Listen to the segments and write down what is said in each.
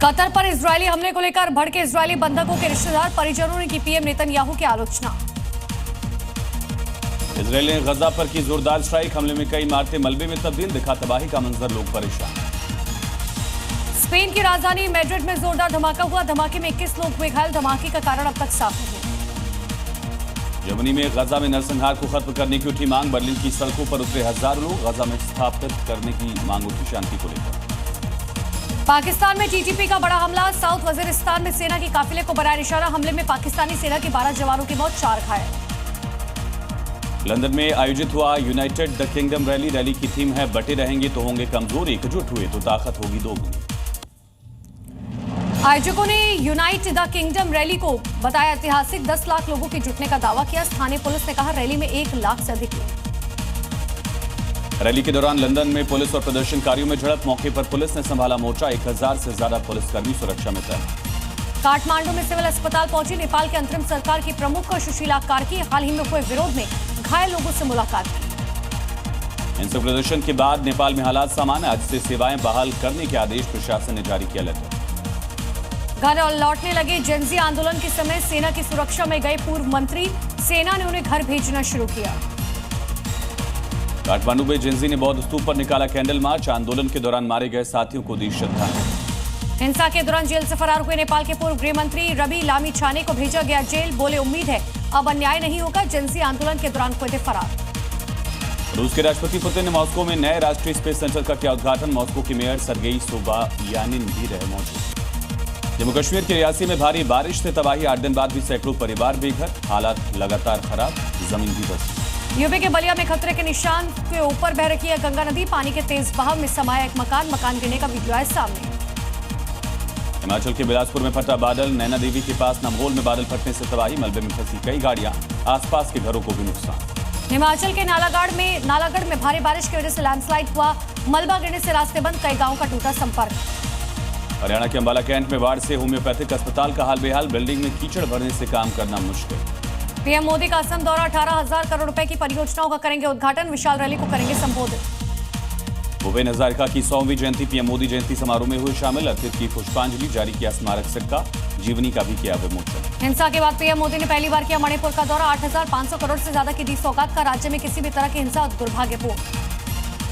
Qatar पर Israeli हमले को लेकर भड़के इजरायली बंधकों के रिश्तेदार परिजनों ने की पीएम नेतन्याहू की आलोचना। इजरायल ने गजा पर की जोरदार स्ट्राइक, हमले में कई इमारतें मलबे में तब्दील, दिखा तबाही का मंजर, लोग परेशान। स्पेन की राजधानी मैड्रिड में जोरदार धमाका हुआ, धमाके में 21 लोग हुए घायल, धमाके का कारण अब तक साफ नहीं। जर्मनी में गजा में नरसंहार को खत्म करने की उठी मांग, बर्लिन की सड़कों पर उतरे हजारों लोग, गजा में स्थापित करने की मांग उठी शांति को लेकर। पाकिस्तान में टीटीपी का बड़ा हमला, साउथ वजीरिस्तान में सेना की काफिले को बनाया निशाना, हमले में पाकिस्तानी सेना के 12 जवानों की मौत, 4 घायल। लंदन में आयोजित हुआ United the kingdom rally, rally की थीम है बटे रहेंगे तो होंगे कमजोर, एकजुट हुए तो ताकत होगी दोगुनी। आयोजकों ने यूनाइट द किंगडम रैली को बताया ऐतिहासिक, 10 लाख लोगों के जुटने का दावा किया, स्थानीय पुलिस ने कहा रैली में 1 लाख से अधिक लोग। रैली के दौरान लंदन में पुलिस और प्रदर्शनकारियों में झड़प, मौके पर पुलिस ने संभाला मोर्चा, 1000 से ज्यादा पुलिसकर्मी सुरक्षा में तैनात। काठमांडू में सिविल अस्पताल पहुंची नेपाल के अंतरिम सरकार की प्रमुख सुशीला कार्की, हाल ही में हुए विरोध में घायल लोगों से मुलाकात की। हिंसक प्रदर्शन के बाद नेपाल में हालात सामान्य, आज से सेवाएं बहाल करने के आदेश प्रशासन ने जारी किया। लेटर घर लौटने लगे जेनजी आंदोलन के समय सेना की सुरक्षा में गए पूर्व मंत्री, सेना ने उन्हें घर भेजना शुरू किया। काठमांडू में जेनजी ने बौद्ध स्तूप पर निकाला कैंडल मार्च, आंदोलन के दौरान मारे गए साथियों को दी श्रद्धांजलि। हिंसा के दौरान जेल से फरार हुए नेपाल के पूर्व गृह मंत्री रवि लामी छाने को भेजा गया जेल, बोले उम्मीद है अब अन्याय नहीं होगा, जेनजी आंदोलन के दौरान हुए थे फरार। रूस के राष्ट्रपति पुतिन ने मॉस्को में नए राष्ट्रीय स्पेस सेंटर का किया उद्घाटन, मॉस्को के मेयर सरगेई सोबायानिन भी रहे मौजूद। जम्मू कश्मीर के रियासी में भारी बारिश से तबाही, 8 दिन बाद भी सैकड़ों परिवार बेघर, हालात लगातार खराब, जमीन भी धंसी। यूपी के बलिया में खतरे के निशान के ऊपर बह रही है गंगा नदी, पानी के तेज बहाव में समाया एक मकान गिरने का वीडियो आया सामने। हिमाचल के बिलासपुर में फटा बादल, नैना देवी के पास नमगोल में बादल फटने से तबाही, मलबे में फंसी कई गाड़ियां, आसपास के घरों को भी नुकसान। हिमाचल के नालागढ़ में भारी बारिश की वजह से लैंडस्लाइड हुआ, मलबा गिरने से रास्ते बंद, कई गांवों का टूटा संपर्क। हरियाणा के अंबाला कैंट में बाढ़ से होम्योपैथिक अस्पताल का हाल बेहाल, बिल्डिंग में कीचड़ भरने से काम करना मुश्किल। पीएम मोदी का असम दौरा, 18,000 करोड़ रुपए की परियोजनाओं का करेंगे उद्घाटन, विशाल रैली को करेंगे संबोधित। भूपेन हजारिका की 100वीं जयंती, पीएम मोदी जयंती समारोह में हुए शामिल, अर्पित की पुष्पांजलि, जारी किया स्मारक सिक्का, जीवनी का भी किया विमोचन। हिंसा के बाद पीएम मोदी ने पहली बार किया मणिपुर का दौरा, 8,500 करोड़ से ज्यादा की दी सौगात का, राज्य में किसी भी तरह की हिंसा दुर्भाग्यपूर्ण।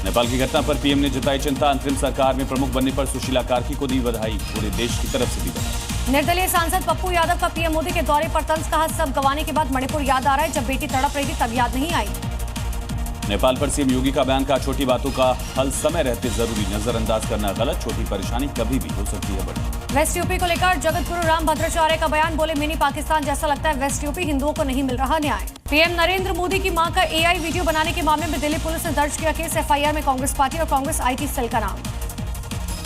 नेपाल की घटना पर पीएम ने जताई चिंता, अंतरिम सरकार में प्रमुख बनने पर सुशीला कार्की को दी बधाई, पूरे देश की तरफ से दी बधाई। निर्दलीय सांसद पप्पू यादव का पीएम मोदी के दौरे पर तंज, कहा सब गंवाने के बाद मणिपुर याद आ रहा है, जब बेटी तड़प रही थी तब याद नहीं आई। नेपाल पर सीएम योगी का बयान, का छोटी बातों का हल समय रहते जरूरी, नजरअंदाज करना गलत, छोटी परेशानी कभी भी हो सकती है बड़ी। वेस्ट यूपी को लेकर जगत गुरु राम भद्राचार्य का बयान, बोले मिनी पाकिस्तान जैसा लगता है वेस्ट यूपी, हिंदुओं को नहीं मिल रहा न्याय। पीएम नरेंद्र मोदी की मां का एआई वीडियो बनाने के मामले में दिल्ली पुलिस ने दर्ज किया केस, एफआईआर में कांग्रेस पार्टी और कांग्रेस आईटी सेल का नाम।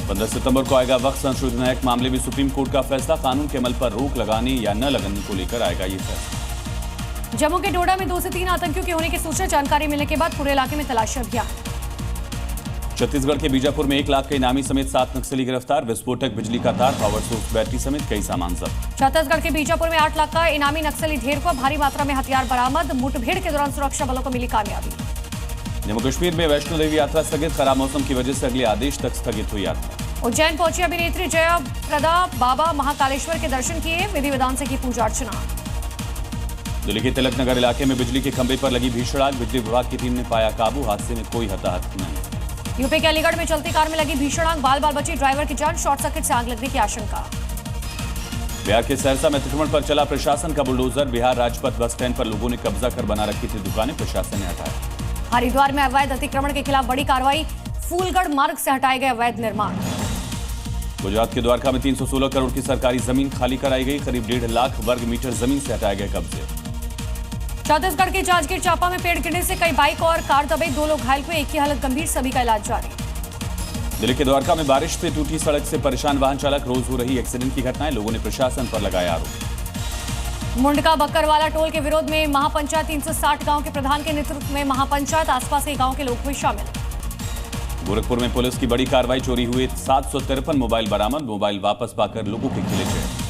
15 सितंबर को आएगा वक्त संशोधन एक्ट मामले में सुप्रीम कोर्ट का फैसला, कानून के अमल पर रोक लगाने या न लगाने को लेकर आएगा ये फैसला। जम्मू के डोडा में 2 से 3 आतंकियों के होने की सूचना, जानकारी मिलने के बाद पूरे इलाके में तलाशी अभियान। छत्तीसगढ़ के बीजापुर में 1 लाख के इनामी समेत 7 नक्सली गिरफ्तार, विस्फोटक, बिजली का तार, पावर सोर्स, बैटरी समेत कई सामान जब्त। छत्तीसगढ़ के बीजापुर में 8 लाख का इनामी नक्सली ढेर को, भारी मात्रा में हथियार बरामद, मुठभेड़ के दौरान सुरक्षा बलों को मिली कामयाबी। जम्मू कश्मीर में वैष्णो देवी यात्रा स्थगित, खराब मौसम की वजह से अगले आदेश तक स्थगित हुई यात्रा। उज्जैन पहुंची अभिनेत्री जया प्रदा, बाबा महाकालेश्वर के दर्शन किए, विधि विधान से की पूजा अर्चना। दिल्ली के तिलक नगर इलाके में बिजली के खंभे पर लगी भीषण आग, बिजली विभाग की टीम ने पाया काबू, हादसे में कोई हताहत नहीं। यूपी के अलीगढ़ में चलती कार में लगी भीषण आग, बाल बाल बची ड्राइवर की जान, शॉर्ट सर्किट से आग लगने की आशंका। बिहार के सहरसा में अतिक्रमण पर चला प्रशासन का bulldozer, Bihar Rajpath bus stand पर लोगों ने कब्जा कर बना रखी थी दुकानें, प्रशासन ने हटाया। हरिद्वार में अवैध अतिक्रमण के खिलाफ बड़ी कार्रवाई, फूलगढ़ मार्ग से हटाए गए अवैध निर्माण। गुजरात के द्वारका में 316 करोड़ की सरकारी जमीन खाली कराई गई, करीब 1.5 लाख वर्ग मीटर जमीन से हटाए गए कब्जे। छत्तीसगढ़ के जांजगीर चांपा में पेड़ गिरने से कई बाइक और कार दबे, 2 लोग घायल हुए, एक की हालत गंभीर, सभी का इलाज जारी। दिल्ली के द्वारका में बारिश से टूटी सड़क से परेशान वाहन चालक, रोज हो रही एक्सीडेंट की घटनाएं, लोगों ने प्रशासन पर लगाया आरोप। मुंडका बक्करवाला टोल के विरोध में महापंचायत, 360 गांव के प्रधान के नेतृत्व में महापंचायत, आसपास के गांव के लोग हुए शामिल। गोरखपुर में पुलिस की बड़ी कार्रवाई, चोरी हुए 753 मोबाइल बरामद, मोबाइल वापस पाकर लोगों के खिले चेहरे।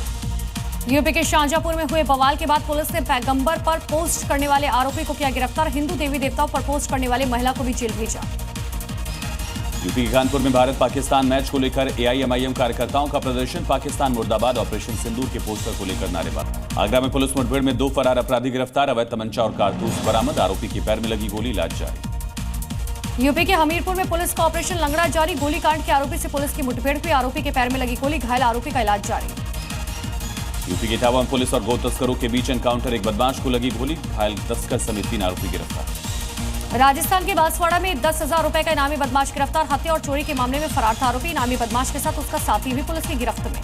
यूपी के शाहजहांपुर में हुए बवाल के बाद पुलिस ने पैगंबर पर पोस्ट करने वाले आरोपी को किया गिरफ्तार, हिंदू देवी देवताओं पर पोस्ट करने वाले महिला को भी जेल भेजा। यूपी के कानपुर में भारत पाकिस्तान मैच को लेकर एआईएमआईएम कार्यकर्ताओं का प्रदर्शन। पाकिस्तान मुर्दाबाद ऑपरेशन सिंदूर के पोस्टर को लेकर नारेबाजी। आगरा में पुलिस मुठभेड़ में 2 फरार अपराधी गिरफ्तार। अवैध तमंचा और कारतूस बरामद। आरोपी के पैर में लगी गोली, इलाज जारी। यूपी के हमीरपुर में पुलिस का ऑपरेशन लंगड़ा जारी। गोलीकांड के आरोपी से पुलिस की मुठभेड़ हुई। आरोपी के पैर में लगी गोली, घायल आरोपी का इलाज जारी। यूपी के इटावा में पुलिस और गो तस्करों के बीच एनकाउंटर। एक बदमाश को लगी गोली, घायल तस्कर समेत 3 आरोपी गिरफ्तार। राजस्थान के बांसवाड़ा में 10,000 रुपए का इनामी बदमाश गिरफ्तार। हत्या और चोरी के मामले में फरार था आरोपी। इनामी बदमाश के साथ उसका साथी भी पुलिस की गिरफ्त में।